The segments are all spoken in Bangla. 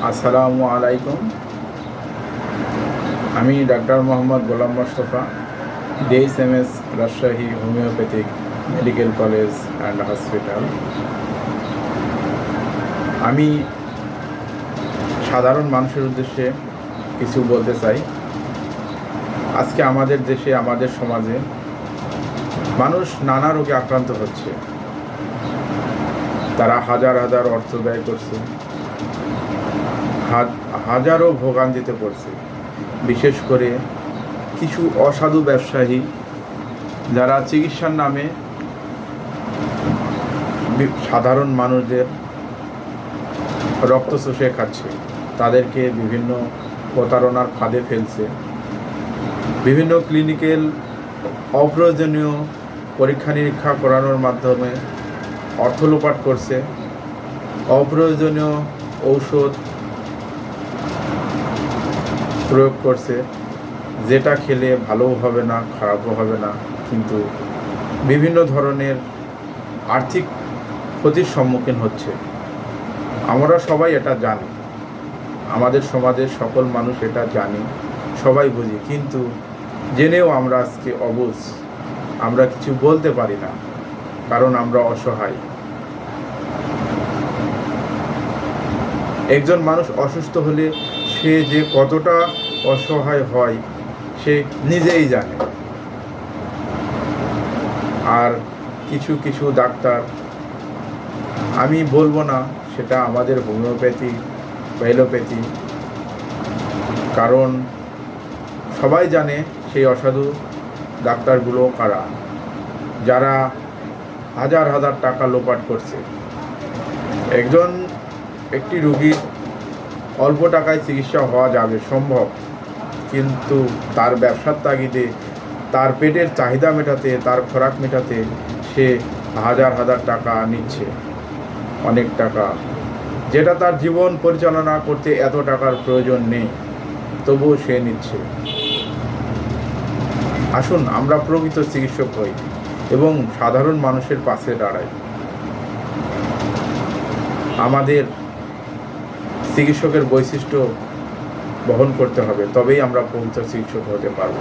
আসসালামু আলাইকুম। আমি doctor Mohammad Golam Mostafa, DSMS Rajshahi homoeopathic medical college and hospital. আমি সাধারণ মানুষের উদ্দেশ্যে কিছু বলতে চাই। আজকে আমাদের দেশে, আমাদের সমাজে মানুষ নানা রোগে আক্রান্ত হচ্ছে। তারা হাজার হাজার অর্থ ব্যয় করছে, হাজারো ভোগান্তিতে পড়ছে। বিশেষ করে কিছু অসাধু ব্যবসায়ী যারা চিকিৎসার নামে সাধারণ মানুষদের রক্ত চুষে খাচ্ছে, তাদেরকে বিভিন্ন প্রতারণার ফাঁদে ফেলছে। বিভিন্ন ক্লিনিক্যাল অপ্রয়োজনীয় পরীক্ষা নিরীক্ষা করানোর মাধ্যমে অর্থ লোপাট করছে। অপ্রয়োজনীয় ঔষধ প্রয়োগ করছে, যেটা খেলে ভালোও হবে না, খারাপও হবে না, কিন্তু বিভিন্ন ধরনের আর্থিক ক্ষতির সম্মুখীন হচ্ছে। আমরা সবাই এটা জানি, আমাদের সমাজের সকল মানুষ এটা জানি, সবাই বুঝি, কিন্তু জেনেও আমরা আজকে অবুঝ। আমরা কিছু বলতে পারি না, কারণ আমরা অসহায়। একজন মানুষ অসুস্থ হলে সে যে কতটা অসহায় হয় সে নিজেই জানে। আর কিছু কিছু ডাক্তার, আমি বলবো না সেটা আমাদের হোমিওপ্যাথি বা এলোপ্যাথি, কারণ সবাই জানে সেই অসাধু ডাক্তারগুলো কারা, যারা হাজার হাজার টাকা লোপাট করছে। একটি রোগীর অল্প টাকায় চিকিৎসা হওয়া যাবে, সম্ভব, কিন্তু তার ব্যবসার তাগিদে, তার পেটের চাহিদা মেটাতে, তার খোরাক মেটাতে সে হাজার হাজার টাকা নিচ্ছে, অনেক টাকা, যেটা তার জীবন পরিচালনা করতে এত টাকার প্রয়োজন নেই, তবুও সে নিচ্ছে। আসুন আমরা প্রকৃত চিকিৎসক হই এবং সাধারণ মানুষের পাশে দাঁড়াই। আমাদের চিকিৎসকের বৈশিষ্ট্য বহন করতে হবে, তবেই আমরা প্রকৃত চিকিৎসক হতে পারব।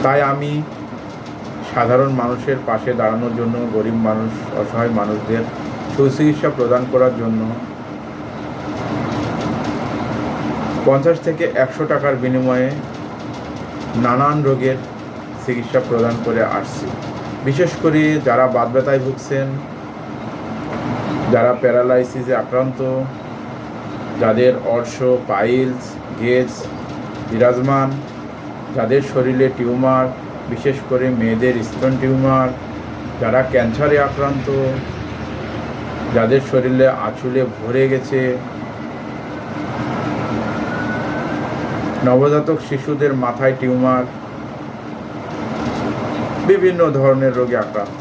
তাই আমি সাধারণ মানুষের পাশে দাঁড়ানোর জন্য, গরিব মানুষ, অসহায় মানুষদের সুচিকিৎসা প্রদান করার জন্য 50 থেকে 100 টাকার বিনিময়ে নানান রোগের চিকিৎসা প্রদান করে আসছি। বিশেষ করে যারা বাত ব্যথায় ভুগছেন, যারা প্যারালাইসিসে আক্রান্ত, যাদের অর্শ, পাইলস, গেজ বিরাজমান, যাদের শরীরে টিউমার, বিশেষ করে মেয়েদের স্তন টিউমার, যারা ক্যান্সারে আক্রান্ত, যাদের শরীরে আঁচলে ভরে গেছে, নবজাতক শিশুদের মাথায় টিউমার, বিভিন্ন ধরনের রোগে আক্রান্ত,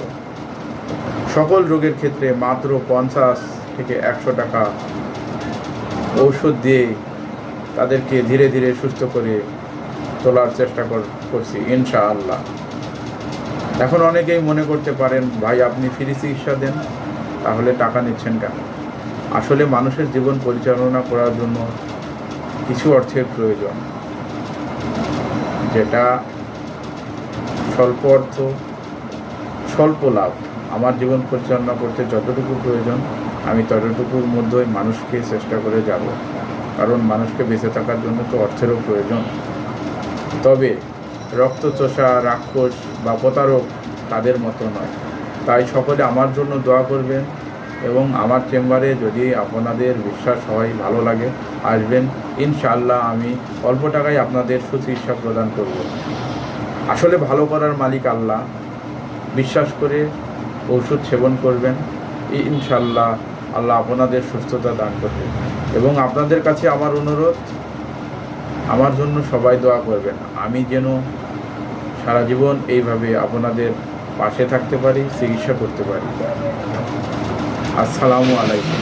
সকল রোগের ক্ষেত্রে মাত্র 50 থেকে 100 টাকা ঔষধ দিয়ে তাদেরকে ধীরে ধীরে সুস্থ করে তোলার চেষ্টা করছি ইনশাআল্লাহ। এখন অনেকেই মনে করতে পারেন, ভাই আপনি ফ্রি চিকিৎসা দেন, তাহলে টাকা নিচ্ছেন কেন? আসলে মানুষের জীবন পরিচালনা করার জন্য কিছু অর্থের প্রয়োজন, যেটা স্বল্প অর্থ, স্বল্প লাভ। আমার জীবন পরিচালনা করতে যতটুকু প্রয়োজন আমি ততটুকুর মধ্যেই মানুষকে চেষ্টা করে যাব, কারণ মানুষকে বেঁচে থাকার জন্য তো অর্থেরও প্রয়োজন। তবে রক্তচোষা, রাক্ষস বা প্রতারক তাদের মতো নয়। তাই সকলে আমার জন্য দোয়া করবেন এবং আমার চেম্বারে যদি আপনাদের বিশ্বাস হয়, ভালো লাগে, আসবেন। ইনশাআল্লাহ আমি অল্প টাকায় আপনাদের সুচিকিৎসা প্রদান করব। আসলে ভালো করার মালিক আল্লাহ। বিশ্বাস করে ওষুধ সেবন করবেন, ইনশাআল্লাহ আল্লাহ আপনাদের সুস্থতা দান করবে। এবং আপনাদের কাছে আমার অনুরোধ, আমার জন্য সবাই দোয়া করবেন, আমি যেন সারা জীবন এইভাবে আপনাদের পাশে থাকতে পারি, চিকিৎসা করতে পারি। আসসালামু আলাইকুম।